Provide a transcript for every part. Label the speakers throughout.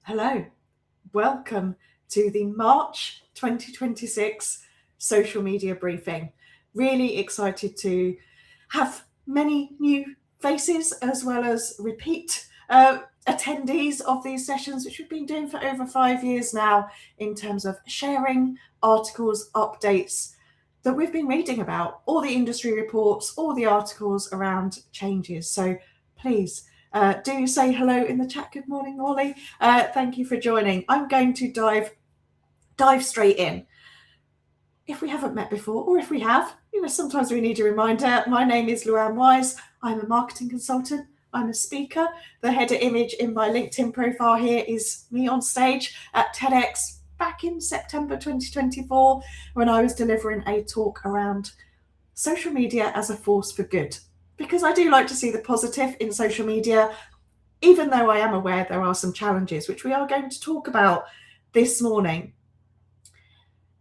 Speaker 1: Hello, welcome to the March 2026 social media briefing. Really excited to have many new faces as well as repeat attendees of these sessions, which we've been doing for over 5 years now, in terms of sharing articles, updates that we've been reading about, all the industry reports, all the articles around changes. So please do say hello in the chat. Good morning, Molly. Thank you for joining. I'm going to dive straight in. If we haven't met before, or if we have, sometimes we need a reminder. My name is Luan Wise. I'm a marketing consultant. I'm a speaker. The header image in my LinkedIn profile here is me on stage at TEDx back in September 2024 when I was delivering a talk around social media as a force for good. Because I do like to see the positive in social media, even though I am aware there are some challenges, which we are going to talk about this morning.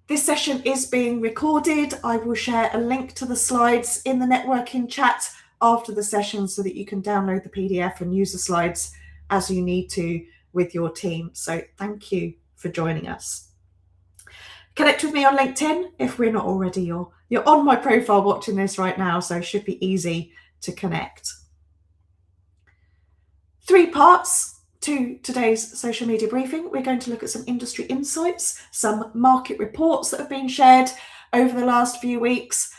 Speaker 1: This session is being recorded. I will share a link to the slides in the networking chat after the session so that you can download the PDF and use the slides as you need to with your team. So thank you for joining us. Connect with me on LinkedIn if we're not already. You're on my profile watching this right now, so it should be easy to connect. 3 parts to today's social media briefing. We're going to look at some industry insights, some market reports that have been shared over the last few weeks.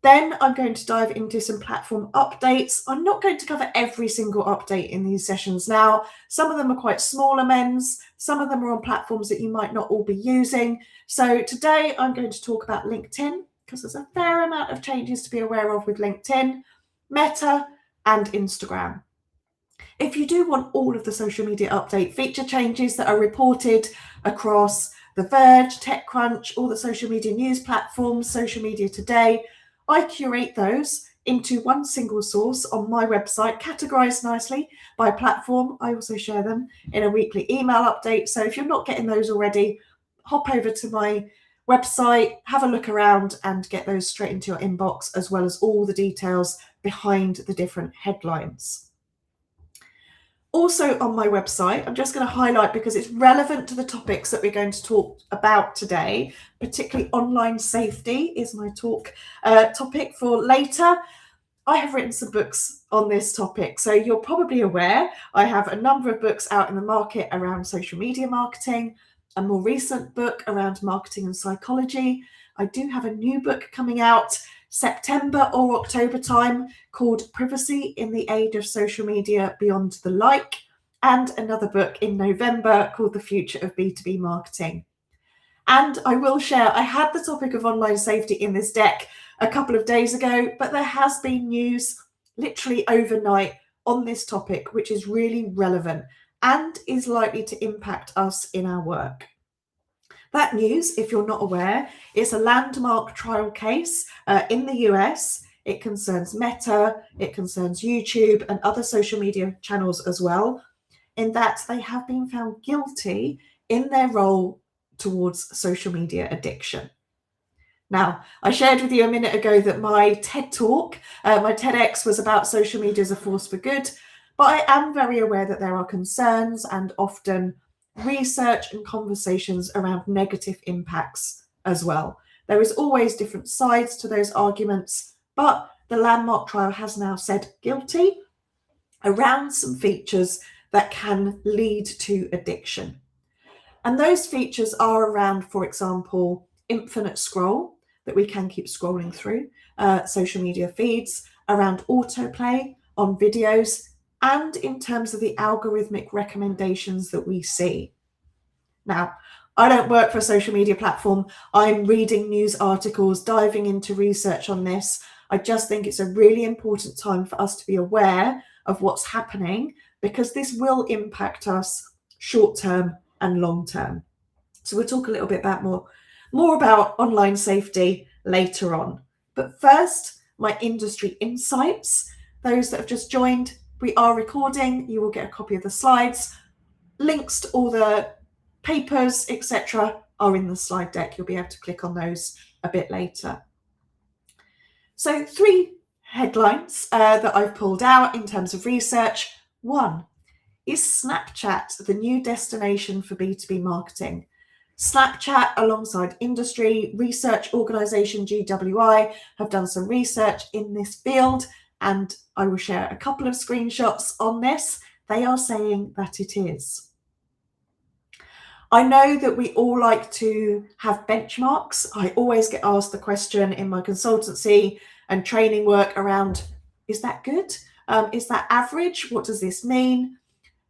Speaker 1: Then I'm going to dive into some platform updates. I'm not going to cover every single update in these sessions now. Some of them are quite small amends. Some of them are on platforms that you might not all be using. So today I'm going to talk about LinkedIn, because there's a fair amount of changes to be aware of with LinkedIn, Meta, and Instagram. If you do want all of the social media update feature changes that are reported across The Verge, TechCrunch, all the social media news platforms, Social Media Today, I curate those into one single source on my website, categorized nicely by platform. I also share them in a weekly email update. So if you're not getting those already, hop over to my website, have a look around and get those straight into your inbox, as well as all the details behind the different headlines. Also on my website, I'm just going to highlight because it's relevant to the topics that we're going to talk about today, particularly online safety is my topic for later. I have written some books on this topic, so you're probably aware I have a number of books out in the market around social media marketing, a more recent book around marketing and psychology. I do have a new book coming out September or October time called Privacy in the Age of Social Media Beyond the Like, and another book in November called The Future of B2B Marketing. And I will share, I had the topic of online safety in this deck a couple of days ago, but there has been news literally overnight on this topic, which is really relevant and is likely to impact us in our work. That news, if you're not aware, is a landmark trial case in the US. It concerns Meta, it concerns YouTube and other social media channels as well, in that they have been found guilty in their role towards social media addiction. Now, I shared with you a minute ago that my TED talk, my TEDx was about social media as a force for good, but I am very aware that there are concerns and often research and conversations around negative impacts as well. There is always different sides to those arguments, but the landmark trial has now said guilty around some features that can lead to addiction. And those features are around, for example, infinite scroll, that we can keep scrolling through social media feeds, around autoplay on videos, and in terms of the algorithmic recommendations that we see. Now, I don't work for a social media platform. I'm reading news articles, diving into research on this. I just think it's a really important time for us to be aware of what's happening, because this will impact us short term and long term. So we'll talk a little bit about more about online safety later on. But first, my industry insights. Those that have just joined, we are recording. You will get a copy of the slides. Links to all the papers, etc., are in the slide deck. You'll be able to click on those a bit later. So 3 headlines that I've pulled out in terms of research. 1, Is Snapchat the new destination for B2B marketing? Snapchat, alongside industry research organisation GWI, have done some research in this field, and I will share a couple of screenshots on this. They are saying that it is. I know that we all like to have benchmarks. I always get asked the question in my consultancy and training work around, is that good? Is that average? What does this mean?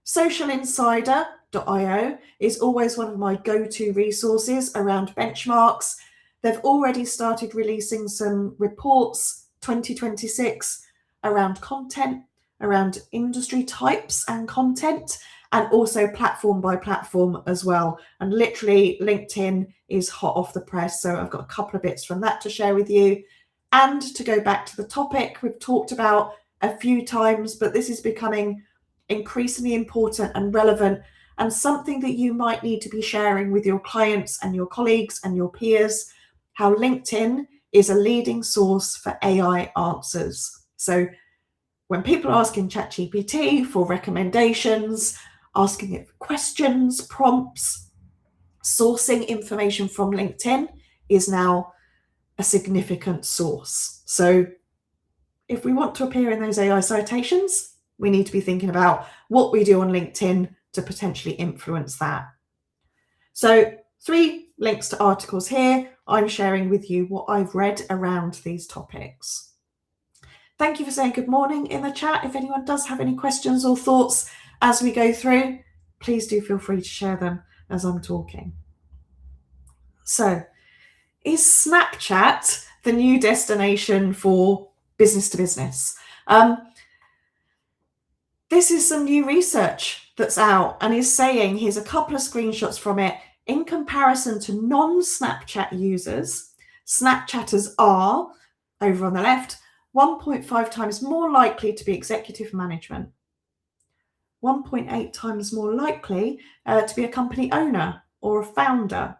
Speaker 1: Socialinsider.io is always one of my go-to resources around benchmarks. They've already started releasing some reports 2026 around content, around industry types and content, and also platform by platform as well. And literally LinkedIn is hot off the press. So I've got a couple of bits from that to share with you. And to go back to the topic we've talked about a few times, but this is becoming increasingly important and relevant, and something that you might need to be sharing with your clients and your colleagues and your peers, how LinkedIn is a leading source for AI answers. So when people are asking ChatGPT for recommendations, asking it for questions, prompts, sourcing information from LinkedIn is now a significant source. So if we want to appear in those AI citations, we need to be thinking about what we do on LinkedIn to potentially influence that. So 3 links to articles here. I'm sharing with you what I've read around these topics. Thank you for saying good morning in the chat. If anyone does have any questions or thoughts as we go through, please do feel free to share them as I'm talking. So, is Snapchat the new destination for business to business? This is some new research that's out and is saying, here's a couple of screenshots from it, in comparison to non-Snapchat users, Snapchatters are, over on the left, 1.5 times more likely to be executive management, 1.8 times more likely to be a company owner or a founder,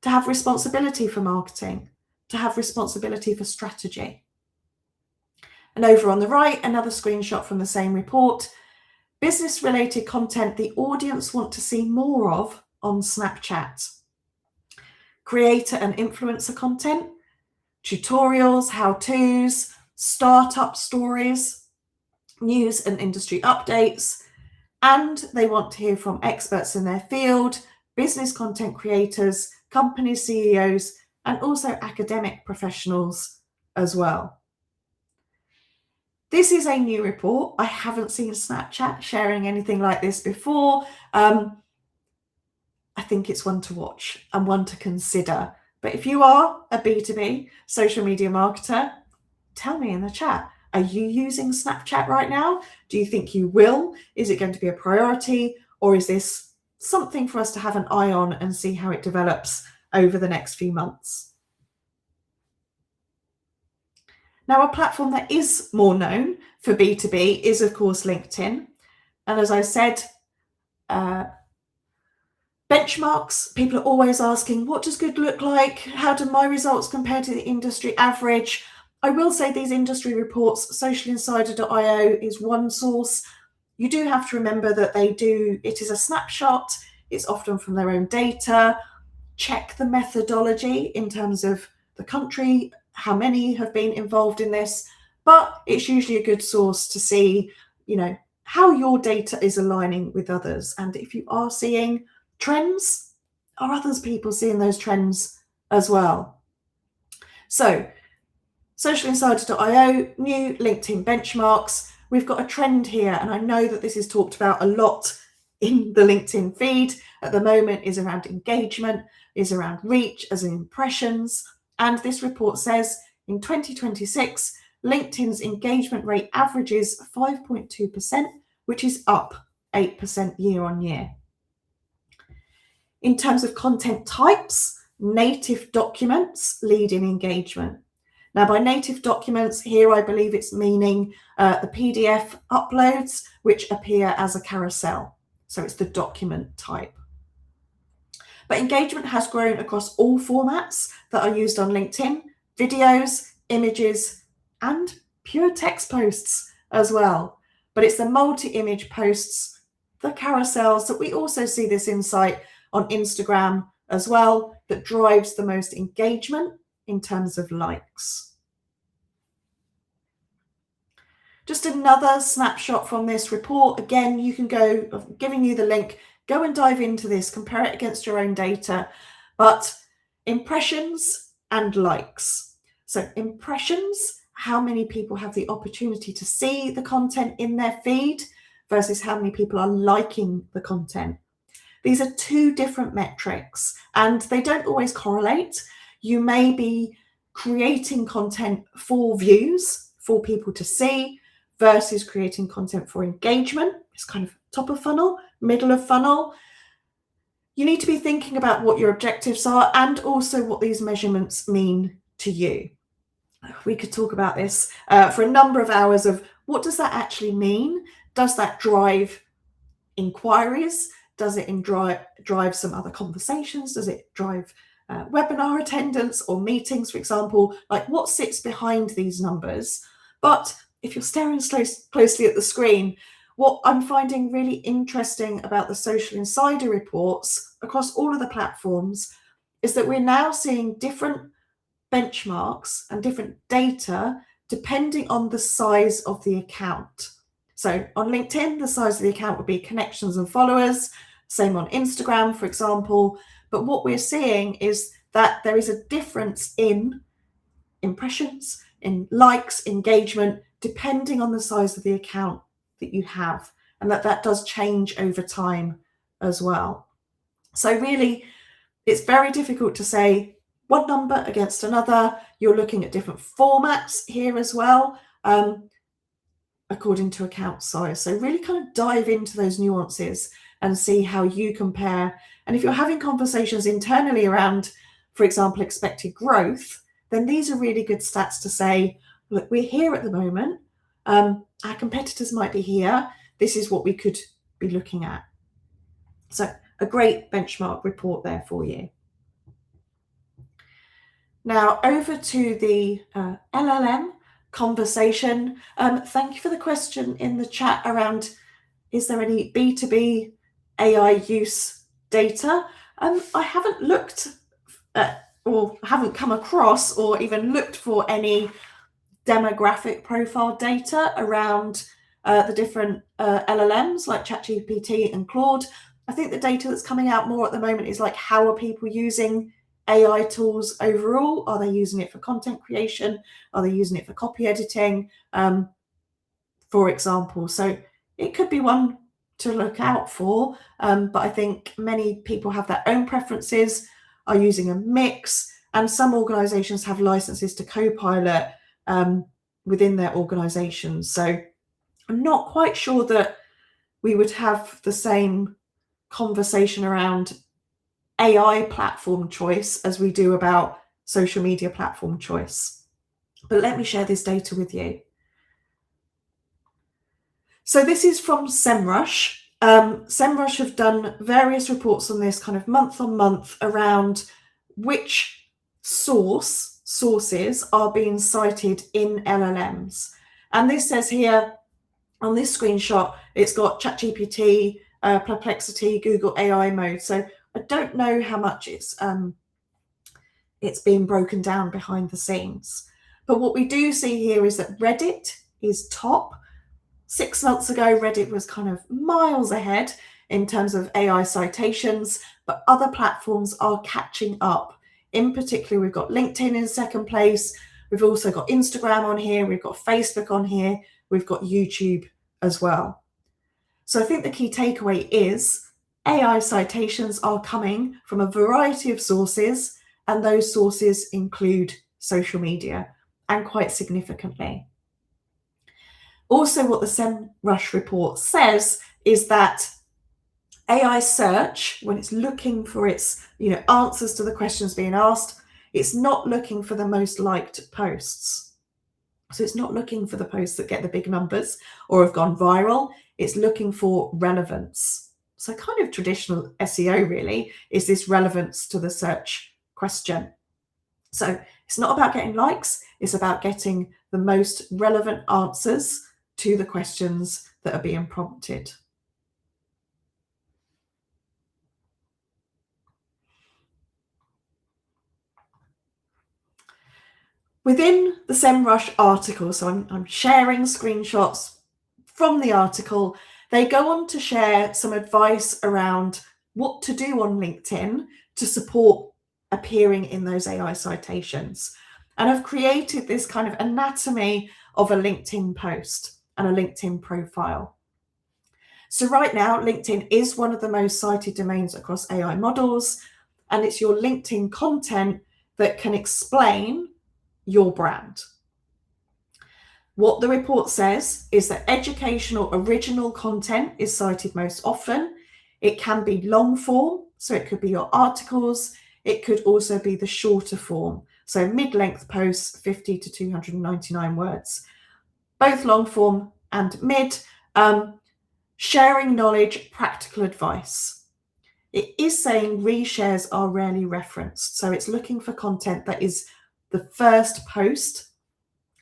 Speaker 1: to have responsibility for marketing, to have responsibility for strategy. And over on the right, another screenshot from the same report, business-related content the audience want to see more of on Snapchat. Creator and influencer content, tutorials, how-tos, startup stories, news and industry updates, and they want to hear from experts in their field, business content creators, company CEOs, and also academic professionals as well. This is a new report. I haven't seen Snapchat sharing anything like this before. I think it's one to watch and one to consider. But if you are a B2B social media marketer, tell me in the chat, are you using Snapchat right now? Do you think you will? Is it going to be a priority? Or is this something for us to have an eye on and see how it develops over the next few months? Now, a platform that is more known for B2B is, of course, LinkedIn. And as I said, benchmarks, people are always asking, what does good look like? How do my results compare to the industry average? I will say these industry reports, socialinsider.io is one source. You do have to remember that it is a snapshot. It's often from their own data. Check the methodology in terms of the country, how many have been involved in this, but it's usually a good source to see, how your data is aligning with others. And if you are seeing trends, are others people seeing those trends as well? So, socialinsider.io, new LinkedIn benchmarks. We've got a trend here, and I know that this is talked about a lot in the LinkedIn feed at the moment, is around engagement, is around reach, as in impressions. And this report says in 2026, LinkedIn's engagement rate averages 5.2%, which is up 8% year on year. In terms of content types, native documents lead in engagement. Now, by native documents here, I believe it's meaning the PDF uploads, which appear as a carousel. So it's the document type. But engagement has grown across all formats that are used on LinkedIn, videos, images, and pure text posts as well. but it's the multi-image posts, the carousels, that we also see this insight on Instagram as well, that drives the most engagement in terms of likes. Just another snapshot from this report. Again, you can go, I'm giving you the link, go and dive into this, compare it against your own data. But impressions and likes. So impressions, how many people have the opportunity to see the content in their feed versus how many people are liking the content. These are two different metrics and they don't always correlate. You may be creating content for views, for people to see, versus creating content for engagement. It's kind of top of funnel, middle of funnel. You need to be thinking about what your objectives are and also what these measurements mean to you. We could talk about this for a number of hours of what does that actually mean? Does that drive inquiries? Does it drive some other conversations? Does it drive webinar attendance or meetings, for example? Like, what sits behind these numbers? But if you're staring closely at the screen, what I'm finding really interesting about the Social Insider reports across all of the platforms is that we're now seeing different benchmarks and different data depending on the size of the account. So on LinkedIn, the size of the account would be connections and followers, same on Instagram, for example. But what we're seeing is that there is a difference in impressions, in likes, engagement, depending on the size of the account that you have, and that does change over time as well. So really, it's very difficult to say one number against another. You're looking at different formats here as well, according to account size. So really kind of dive into those nuances and see how you compare. And if you're having conversations internally around, for example, expected growth, then these are really good stats to say, look, we're here at the moment. Our competitors might be here. This is what we could be looking at. So a great benchmark report there for you. Now over to the LLM conversation. Thank you for the question in the chat around, is there any B2B AI use data? I haven't looked at, or haven't come across or even looked for any demographic profile data around the different LLMs like ChatGPT and Claude. I think the data that's coming out more at the moment is like, how are people using AI tools overall? Are they using it for content creation? Are they using it for copy editing, for example? So it could be one to look out for, but I think many people have their own preferences, are using a mix, and some organizations have licenses to Copilot within their organizations. So I'm not quite sure that we would have the same conversation around AI platform choice as we do about social media platform choice. But let me share this data with you. So this is from SEMrush. SEMrush have done various reports on this kind of month on month around which sources are being cited in LLMs. And this says here on this screenshot, it's got ChatGPT, Perplexity, Google AI mode. So I don't know how much it's being broken down behind the scenes. But what we do see here is that Reddit is top. 6 months ago, Reddit was kind of miles ahead in terms of AI citations, but other platforms are catching up. In particular, we've got LinkedIn in second place. We've also got Instagram on here. We've got Facebook on here. We've got YouTube as well. So I think the key takeaway is AI citations are coming from a variety of sources, and those sources include social media, and quite significantly. Also, what the SEMrush report says is that AI search, when it's looking for its answers to the questions being asked, it's not looking for the most liked posts. So it's not looking for the posts that get the big numbers or have gone viral. It's looking for relevance. So kind of traditional SEO really is this relevance to the search question. So it's not about getting likes, it's about getting the most relevant answers to the questions that are being prompted. Within the SEMrush article, so I'm sharing screenshots from the article, they go on to share some advice around what to do on LinkedIn to support appearing in those AI citations. And I've created this kind of anatomy of a LinkedIn post and a LinkedIn profile. So right now, LinkedIn is one of the most cited domains across AI models, and it's your LinkedIn content that can explain your brand. What the report says is that educational original content is cited most often. It can be long form, so it could be your articles. It could also be the shorter form, so mid-length posts, 50 to 299 words. Both long form and mid, sharing knowledge, practical advice. It is saying reshares are rarely referenced, so it's looking for content that is the first post.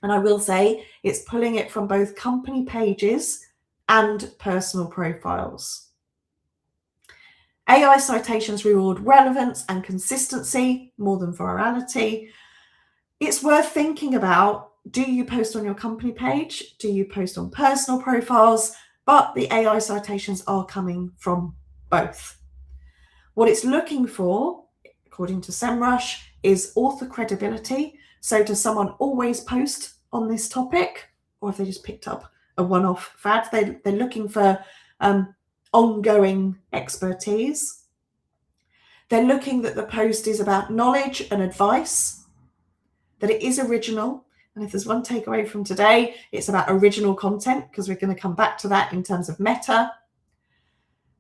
Speaker 1: And I will say it's pulling it from both company pages and personal profiles. AI citations reward relevance and consistency more than virality. It's worth thinking about, do you post on your company page? Do you post on personal profiles? But the AI citations are coming from both. What it's looking for, according to SEMrush, is author credibility. So does someone always post on this topic, or have they just picked up a one-off fad? They're looking for ongoing expertise. They're looking that the post is about knowledge and advice, that it is original. And if there's one takeaway from today, it's about original content, because we're going to come back to that in terms of meta.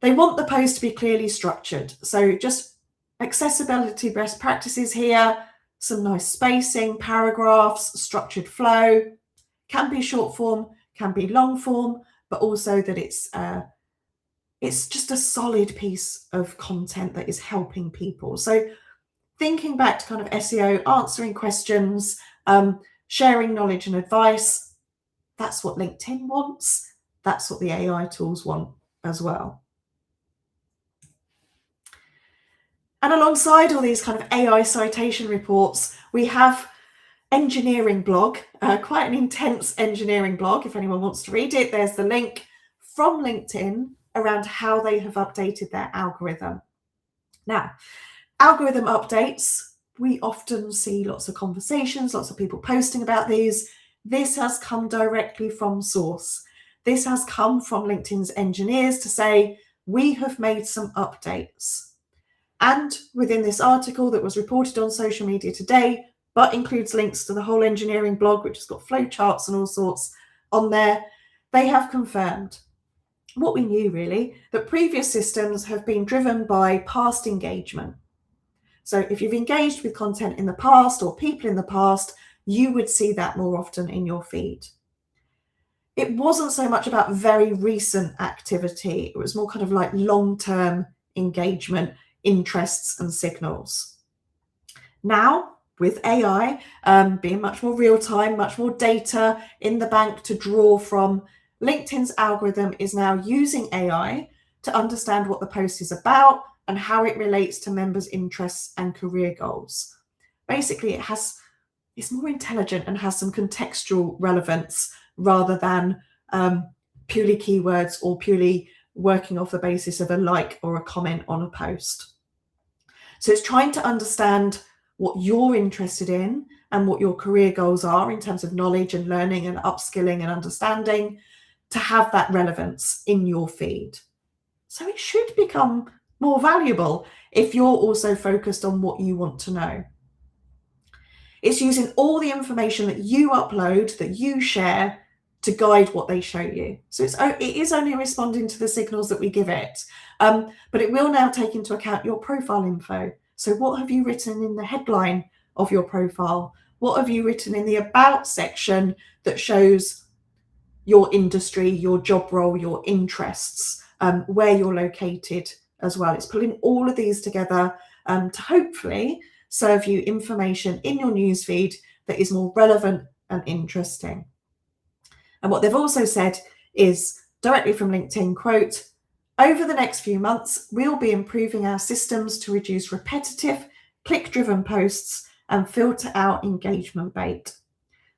Speaker 1: They want the post to be clearly structured. So just accessibility best practices here, some nice spacing, paragraphs, structured flow, can be short form, can be long form, but also that it's just a solid piece of content that is helping people. So thinking back to kind of SEO, answering questions, sharing knowledge and advice, that's what LinkedIn wants. That's what the AI tools want as well. And alongside all these kind of AI citation reports, we have engineering blog, quite an intense engineering blog. If anyone wants to read it, there's the link from LinkedIn around how they have updated their algorithm. Now, algorithm updates, we often see lots of conversations, lots of people posting about these. This has come directly from source. This has come from LinkedIn's engineers to say, we have made some updates. And within this article that was reported on social media today, but includes links to the whole engineering blog, which has got flowcharts and all sorts on there, they have confirmed what we knew really, that previous systems have been driven by past engagement. So if you've engaged with content in the past or people in the past, you would see that more often in your feed. It wasn't so much about very recent activity. It was more kind of like long-term engagement, interests and signals. Now, with AI being much more real-time, much more data in the bank to draw from, LinkedIn's algorithm is now using AI to understand what the post is about and how it relates to members' interests and career goals. Basically, it's more intelligent and has some contextual relevance rather than purely keywords or purely working off the basis of a like or a comment on a post. So it's trying to understand what you're interested in and what your career goals are in terms of knowledge and learning and upskilling and understanding to have that relevance in your feed. So it should become more valuable if you're also focused on what you want to know. It's using all the information that you upload, that you share, to guide what they show you. So it is only responding to the signals that we give it, but it will now take into account your profile info. So what have you written in the headline of your profile? What have you written in the about section that shows your industry, your job role, your interests, where you're located as well? It's pulling all of these together to hopefully serve you information in your newsfeed that is more relevant and interesting. And what they've also said is Directly from LinkedIn, quote, "Over the next few months, we'll be improving our systems to reduce repetitive, click-driven posts and filter out engagement bait,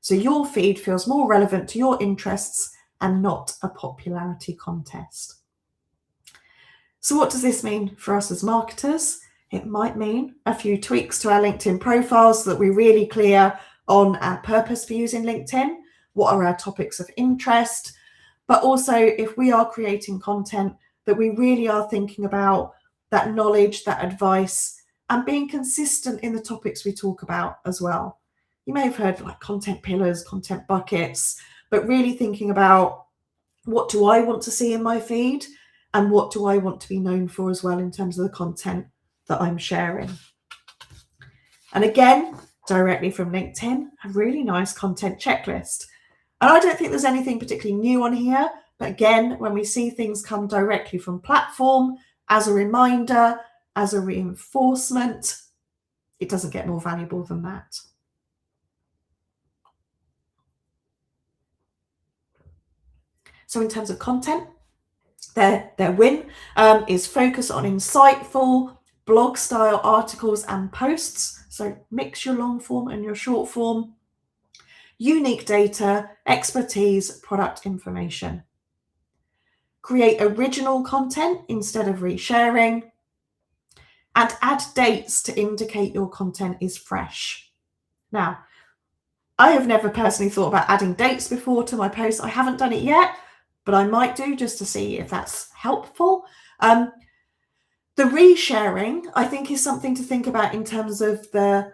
Speaker 1: so your feed feels more relevant to your interests and not a popularity contest." So what does this mean for us as marketers? It might mean a few tweaks to our LinkedIn profiles so that we're really clear on our purpose for using LinkedIn, what are our topics of interest, but also if we are creating content that we really are thinking about that knowledge, that advice, and being consistent in the topics we talk about as well. You may have heard like content pillars, content buckets, but really thinking about what do I want to see in my feed and what do I want to be known for as well in terms of the content that I'm sharing. And again, directly from LinkedIn, a really nice content checklist. And I don't think there's anything particularly new on here, but again, when we see things come directly from platform, as a reminder, as a reinforcement, it doesn't get more valuable than that. So in terms of content, their win is focus on insightful blog style articles and posts. So mix your long form and your short form, unique data, expertise, product information. Create original content instead of resharing, and add dates to indicate your content is fresh. Now, I have never personally thought about adding dates before to my posts. I haven't done it yet, but I might do just to see if that's helpful. The resharing, I think, is something to think about in terms of the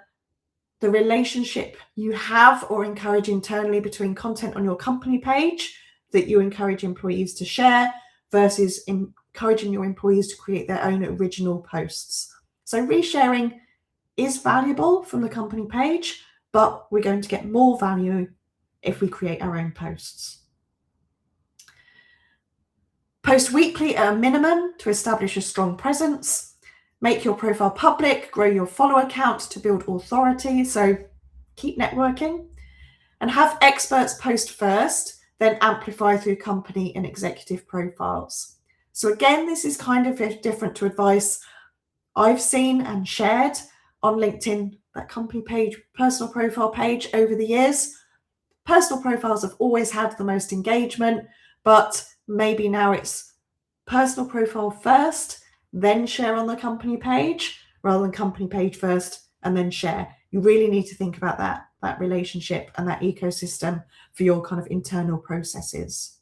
Speaker 1: relationship you have or encourage internally between content on your company page that you encourage employees to share versus encouraging your employees to create their own original posts. So resharing is valuable from the company page, but we're going to get more value if we create our own posts. Post weekly at a minimum to establish a strong presence. Make your profile public, grow your follower count to build authority, so keep networking. And have experts post first, then amplify through company and executive profiles. So again, this is kind of different to advice I've seen and shared on LinkedIn, that company page, personal profile page over the years. Personal profiles have always had the most engagement, but maybe now it's personal profile first, then share on the company page, rather than company page first and then share. You really need to think about that relationship and that ecosystem for your kind of internal processes.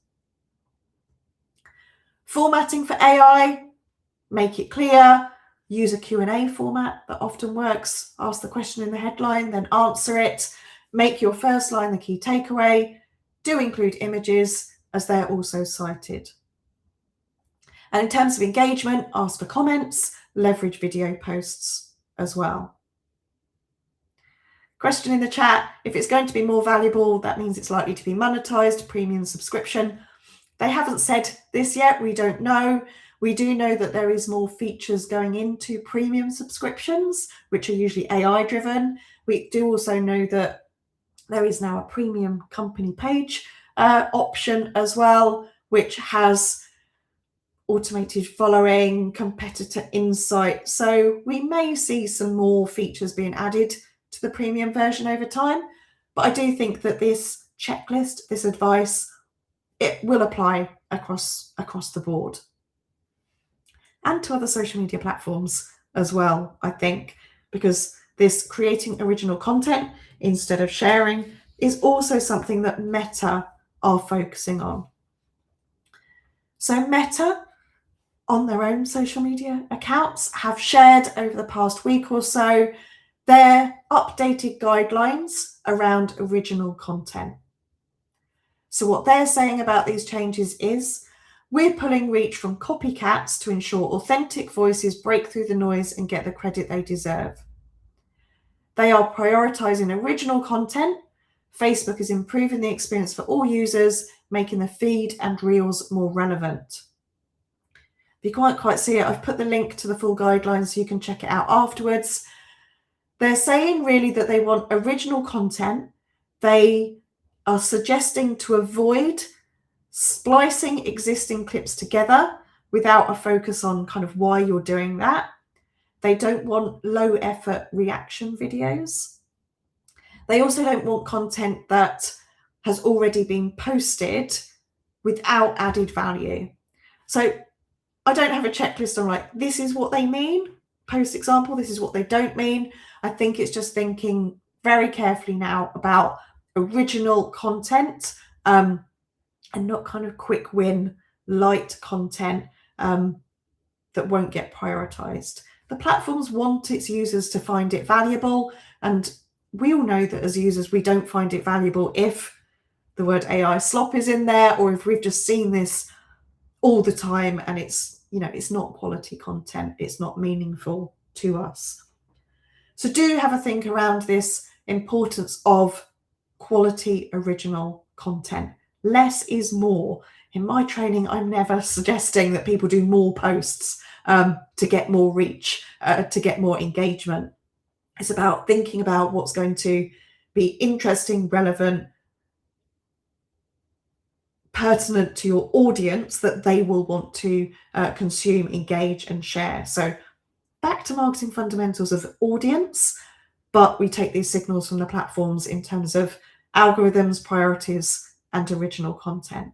Speaker 1: Formatting for AI, make it clear, use a Q&A format that often works. Ask the question in the headline, then answer it. Make your first line the key takeaway. Do include images as they're also cited. And in terms of engagement, ask for comments, leverage video posts as well. Question in the chat, if it's going to be more valuable, that means it's likely to be monetized, premium subscription. They haven't said this yet, we don't know. We do know that there is more features going into premium subscriptions, which are usually AI driven. We do also know that there is now a premium company page option as well, which has automated following, competitor insight. So we may see some more features being added to the premium version over time. But I do think that this checklist, this advice, it will apply across the board. And to other social media platforms as well, I think, because this creating original content instead of sharing is also something that Meta are focusing on. So Meta, on their own social media accounts, have shared over the past week or so their updated guidelines around original content. So what they're saying about these changes is, we're pulling reach from copycats to ensure authentic voices break through the noise and get the credit they deserve. They are prioritizing original content. Facebook is improving the experience for all users, making the feed and reels more relevant. If you can't quite see it, I've put the link to the full guidelines so you can check it out afterwards. They're saying really that they want original content. They are suggesting to avoid splicing existing clips together without a focus on kind of why you're doing that. They don't want low effort reaction videos. They also don't want content that has already been posted without added value. So I don't have a checklist on like, this is what they mean, post example, this is what they don't mean. I think it's just thinking very carefully now about original content and not kind of quick win, light content that won't get prioritized. The platforms want its users to find it valuable, and we all know that as users, we don't find it valuable if the word AI slop is in there, or if we've just seen this all the time and it's, you know, it's not quality content, it's not meaningful to us. So do have a think around this importance of quality original content. Less is more. In my training, I'm never suggesting that people do more posts to get more reach, to get more engagement. It's about thinking about what's going to be interesting, relevant, pertinent to your audience that they will want to consume, engage, and share. So back to marketing fundamentals of audience, but we take these signals from the platforms in terms of algorithms, priorities, and original content.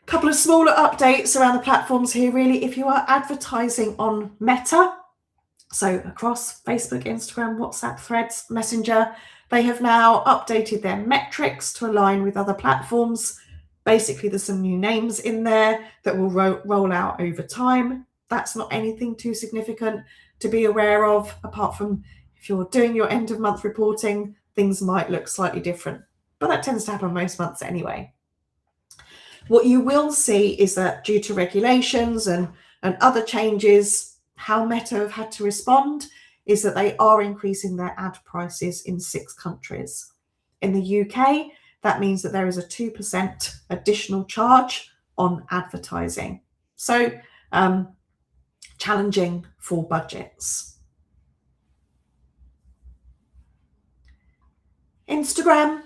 Speaker 1: A couple of smaller updates around the platforms here, really. If you are advertising on Meta, so across Facebook, Instagram, WhatsApp, Threads, Messenger, they have now updated their metrics to align with other platforms. Basically, there's some new names in there that will roll out over time. That's not anything too significant to be aware of, apart from if you're doing your end of month reporting, things might look slightly different, but that tends to happen most months anyway. What you will see is that due to regulations and other changes, how Meta have had to respond is that they are increasing their ad prices in 6 countries. In the UK, that means that there is a 2% additional charge on advertising. So challenging for budgets. Instagram.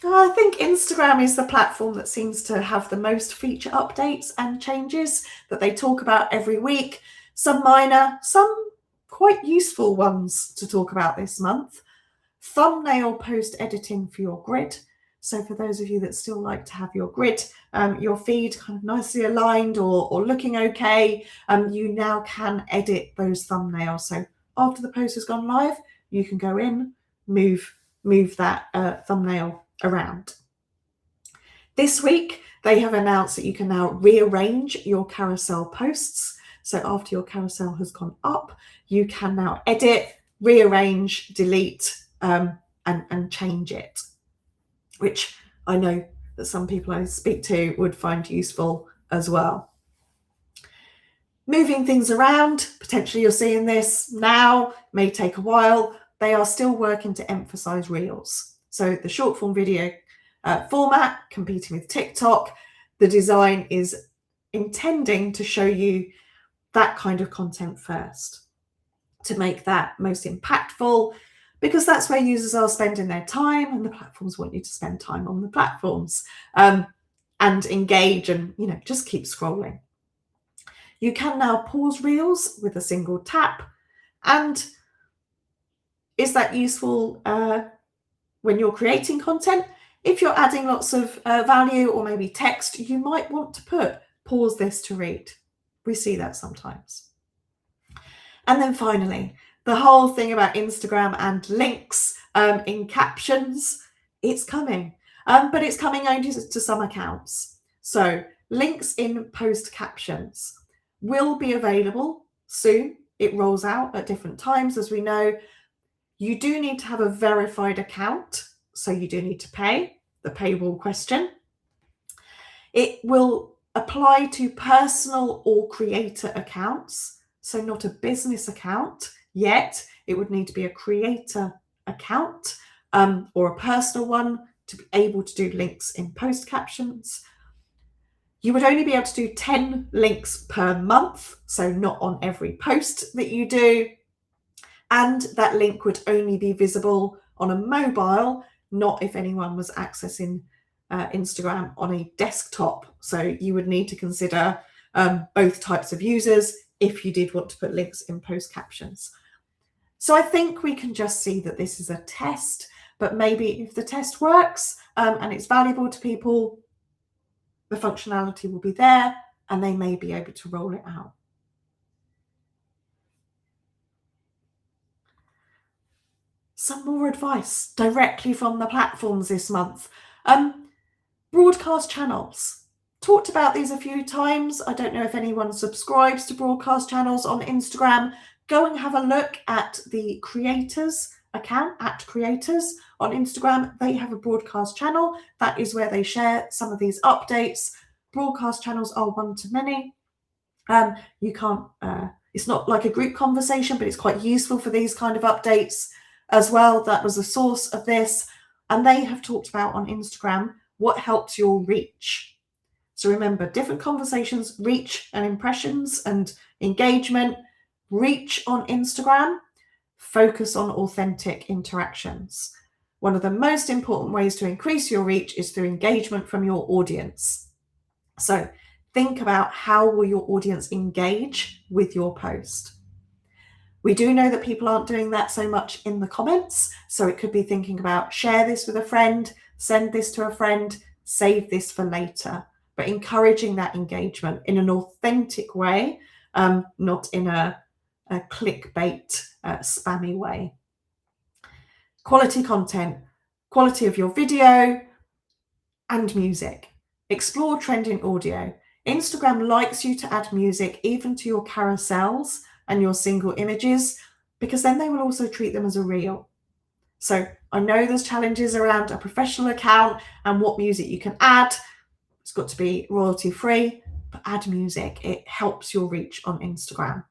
Speaker 1: I think Instagram is the platform that seems to have the most feature updates and changes that they talk about every week. Some minor, some quite useful ones to talk about this month. Thumbnail post editing for your grid. So for those of you that still like to have your grid, your feed kind of nicely aligned or looking okay, you now can edit those thumbnails. So after the post has gone live, you can go in, move that thumbnail around. This week, they have announced that you can now rearrange your carousel posts. So after your carousel has gone up, you can now edit, rearrange, delete, and change it, which I know that some people I speak to would find useful as well. Moving things around, potentially you're seeing this now, may take a while. They are still working to emphasize Reels. So the short form video format, competing with TikTok, the design is intending to show you that kind of content first, to make that most impactful, because that's where users are spending their time, and the platforms want you to spend time on the platforms and engage and, you know, just keep scrolling. You can now pause Reels with a single tap. And is that useful when you're creating content? If you're adding lots of value or maybe text, you might want to put pause this to read. We see that sometimes. And then finally, the whole thing about Instagram and links in captions, it's coming, but it's coming only to some accounts. So links in post captions will be available soon. It rolls out at different times, as we know. You do need to have a verified account, so you do need to pay, the paywall question. It will apply to personal or creator accounts, so not a business account yet. It would need to be a creator account or a personal one to be able to do links in post captions. You would only be able to do 10 links per month, so not on every post that you do. And that link would only be visible on a mobile not if anyone was accessing Instagram on a desktop. So you would need to consider both types of users if you did want to put links in post captions. So I think we can just see that this is a test, but maybe if the test works and it's valuable to people, the functionality will be there and they may be able to roll it out. Some more advice directly from the platforms this month. Broadcast channels. Talked about these a few times. I don't know if anyone subscribes to broadcast channels on Instagram. Go and have a look at the creators account, @creators on Instagram. They have a broadcast channel. That is where they share some of these updates. Broadcast channels are one-to-many. You can't, it's not like a group conversation, but it's quite useful for these kind of updates as well. That was the source of this. And they have talked about on Instagram what helps your reach. So remember, different conversations, reach and impressions and engagement. Reach on Instagram, focus on authentic interactions. One of the most important ways to increase your reach is through engagement from your audience. So think about how will your audience engage with your post. We do know that people aren't doing that so much in the comments. So it could be thinking about share this with a friend, send this to a friend, save this for later, but encouraging that engagement in an authentic way, not in a clickbait, spammy way. Quality content, quality of your video and music. Explore trending audio. Instagram likes you to add music even to your carousels and your single images, because then they will also treat them as a reel. So I know there's challenges around a professional account and what music you can add. It's got to be royalty free, but add music. It helps your reach on Instagram.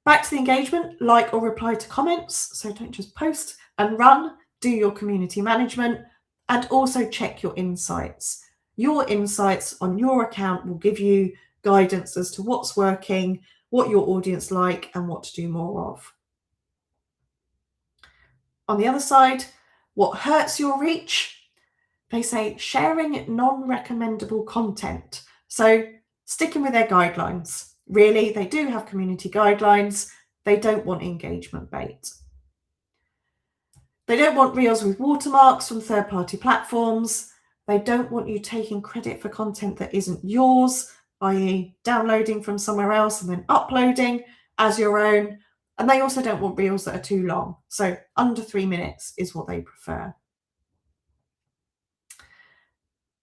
Speaker 1: Back to the engagement, like or reply to comments. So don't just post and run, do your community management and also check your insights. Your insights on your account will give you guidance as to what's working, what your audience like and what to do more of. On the other side, what hurts your reach? They say sharing non-recommendable content. So sticking with their guidelines. Really, they do have community guidelines. They don't want engagement bait. They don't want reels with watermarks from third-party platforms. They don't want you taking credit for content that isn't yours, i.e. downloading from somewhere else and then uploading as your own. And they also don't want reels that are too long. So under 3 minutes is what they prefer.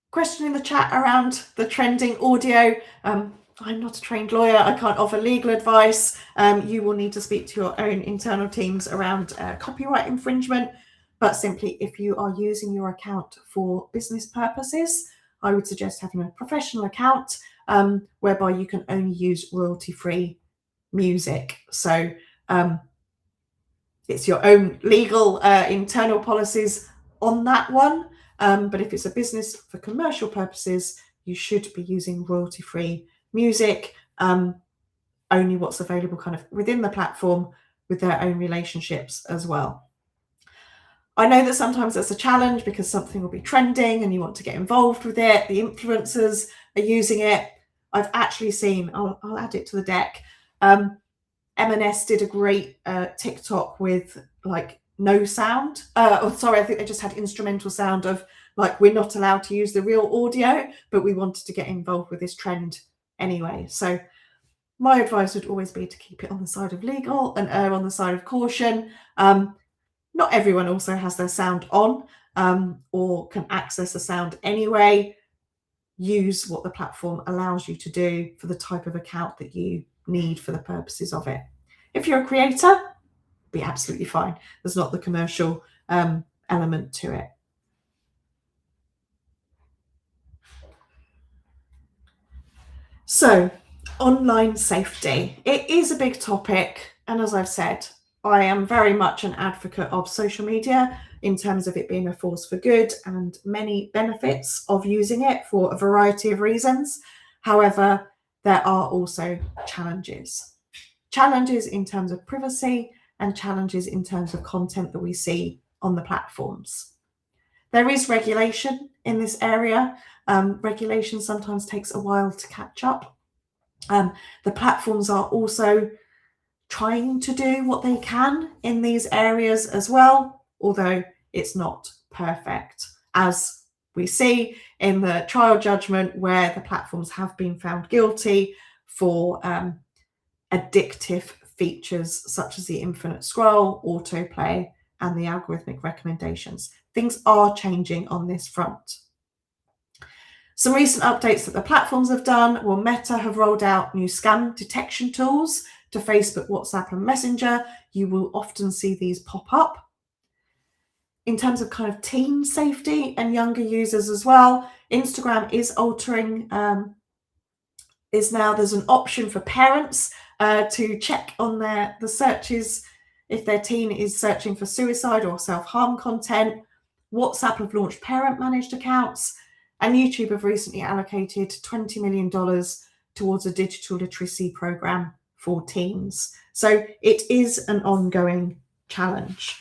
Speaker 1: Question in the chat around the trending audio. I'm not a trained lawyer. I can't offer legal advice. You will need to speak to your own internal teams around copyright infringement. But simply, if you are using your account for business purposes, I would suggest having a professional account whereby you can only use royalty-free music. So it's your own legal internal policies on that one. But if it's a business for commercial purposes, you should be using royalty-free music, only what's available kind of within the platform with their own relationships as well. I know that sometimes that's a challenge because something will be trending and you want to get involved with it. The influencers are using it. I've actually seen, I'll add it to the deck. M&S did a great TikTok with like no sound. I think they just had instrumental sound of like, we're not allowed to use the real audio, but we wanted to get involved with this trend anyway. So my advice would always be to keep it on the side of legal and err on the side of caution. Not everyone also has their sound on or can access the sound anyway. Use what the platform allows you to do for the type of account that you need for the purposes of it. If you're a creator, be absolutely fine. There's not the commercial element to it. So, online safety. It is a big topic, and as I've said, I am very much an advocate of social media in terms of it being a force for good and many benefits of using it for a variety of reasons. However, there are also challenges. Challenges in terms of privacy and challenges in terms of content that we see on the platforms. There is regulation in this area. Regulation sometimes takes a while to catch up. The platforms are also trying to do what they can in these areas as well, although it's not perfect, as we see in the trial judgment where the platforms have been found guilty for addictive features such as the infinite scroll, autoplay, and the algorithmic recommendations. Things are changing on this front. Some recent updates that the platforms have done, well, Meta have rolled out new scam detection tools to Facebook, WhatsApp, and Messenger. You will often see these pop up. In terms of kind of teen safety and younger users as well, Instagram is altering, there's an option for parents to check on the searches if their teen is searching for suicide or self-harm content. WhatsApp have launched parent-managed accounts, and YouTube have recently allocated $20 million towards a digital literacy program for teens. So it is an ongoing challenge.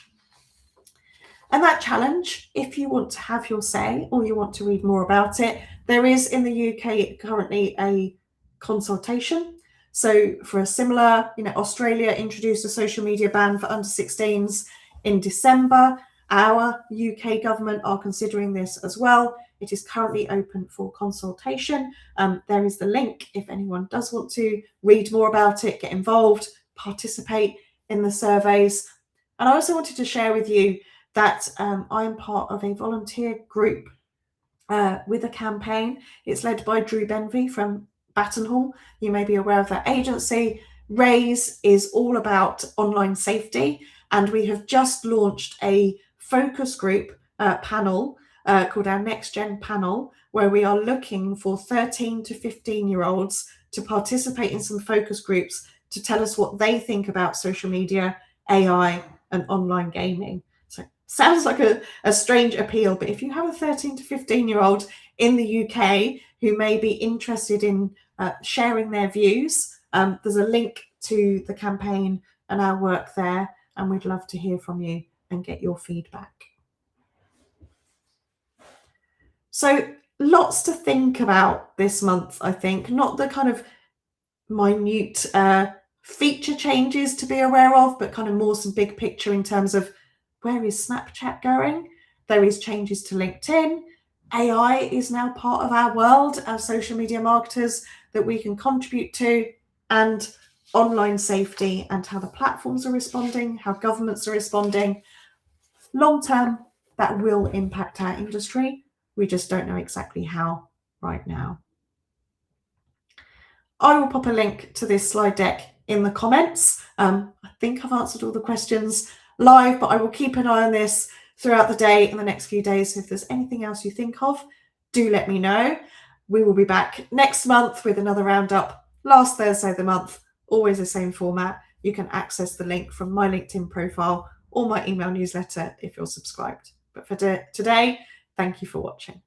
Speaker 1: And that challenge, if you want to have your say or you want to read more about it, there is in the UK currently a consultation. So for a similar, Australia introduced a social media ban for under 16s in December. Our UK government are considering this as well. It is currently open for consultation. There is the link if anyone does want to read more about it, get involved, participate in the surveys. And I also wanted to share with you that I'm part of a volunteer group with a campaign. It's led by Drew Benvey from Battenhall. You may be aware of that agency. RAISE is all about online safety, and we have just launched a focus group panel called our Next Gen panel, where we are looking for 13 to 15-year-olds to participate in some focus groups to tell us what they think about social media, AI, and online gaming. So sounds like a strange appeal, but if you have a 13 to 15-year-old in the UK who may be interested in sharing their views, there's a link to the campaign and our work there, and we'd love to hear from you and get your feedback. So lots to think about this month, I think. Not the kind of minute feature changes to be aware of, but kind of more some big picture in terms of where is Snapchat going? There is changes to LinkedIn. AI is now part of our world as social media marketers that we can contribute to, and online safety and how the platforms are responding, how governments are responding. Long term, that will impact our industry. We just don't know exactly how right now. I will pop a link to this slide deck in the comments. I think I've answered all the questions live, but I will keep an eye on this throughout the day in the next few days. If there's anything else you think of, do let me know. We will be back next month with another roundup, last Thursday of the month, always the same format. You can access the link from my LinkedIn profile or my email newsletter if you're subscribed. But for today, thank you for watching.